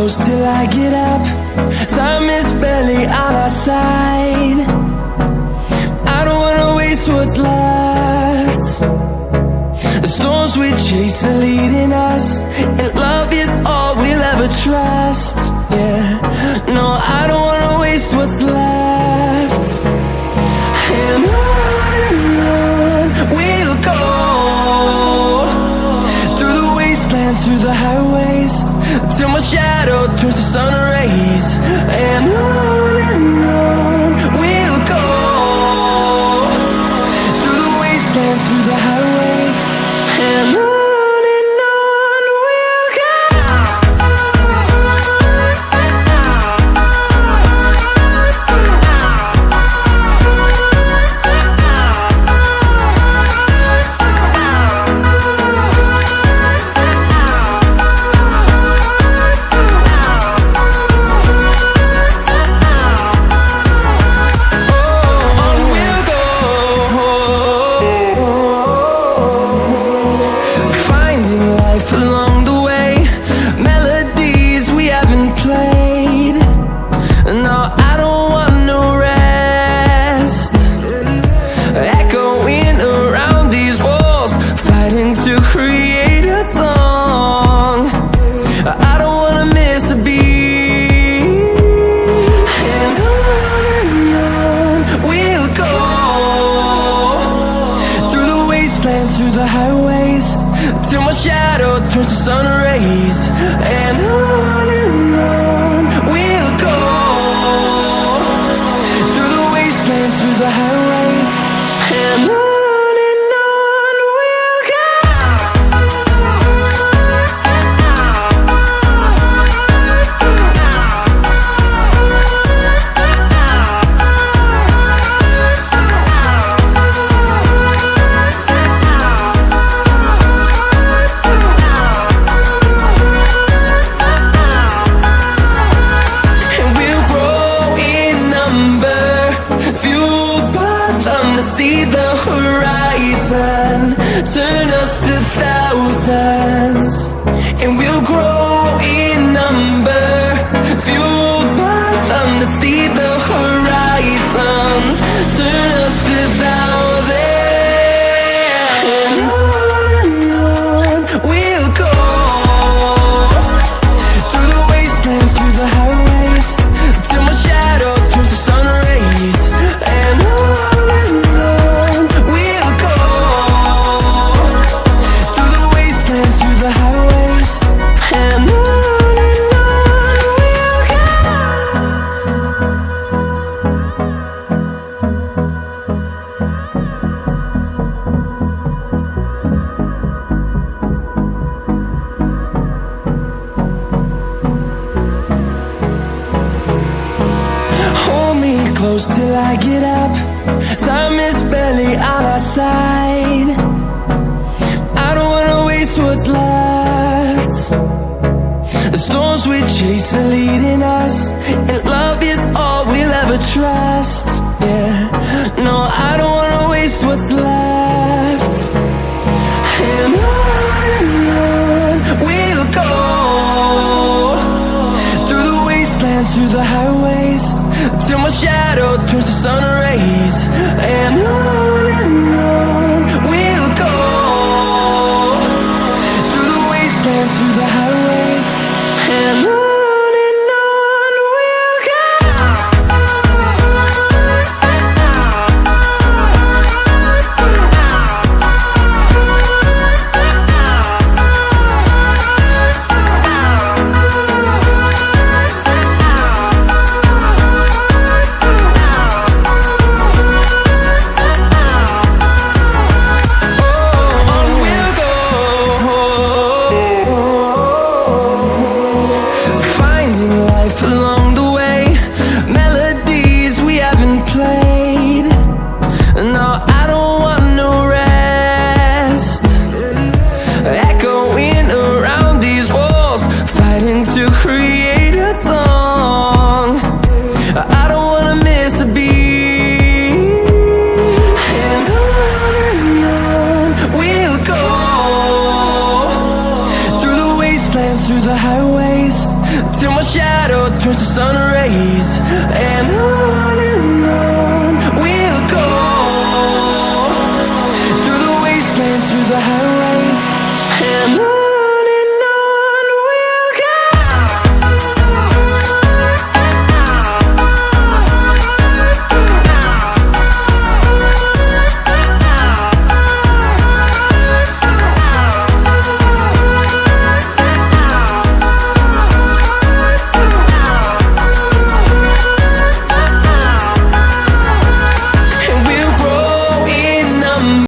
close till I get up. Time is barely on our side. I don't wanna waste what's left. The storms we chase are leading us, and love is all we'll ever trust. Yeah, no, I don't wanna waste what's left. And on we'll go, through the wastelands, through the highways, till my shadow turns to sun rays. And on we'll go, through the wastelands, through the highways, and on. Along the way, melodies we haven't played. No, I don't want no rest. Echoing around these walls, fighting to create a song. I don't wanna miss a beat. And on we'll go, through the wastelands, through the highways, till my shadow turns to sun rays. And on we'll go, through the wastelands, through the highways, and on we'll go. See the horizon, turn us to thousands, and we'll grow in number, fueled by them to see the horizon, turn us to thousands. And on we'll go, through the wastelands, through the highways, till my shadow turns to sun rays. And on close till I get up. Time is barely on our side. I don't wanna waste what's left. The storms we chase are leading us, and love is all we'll ever trust. Yeah, no, I don't wanna waste what's left. And on we'll go, through the wastelands, through the highways, till my shadow turns to sun rays. And on we'll go, through the wastelands, through the highways, and on we'll go. turns to sun rays, and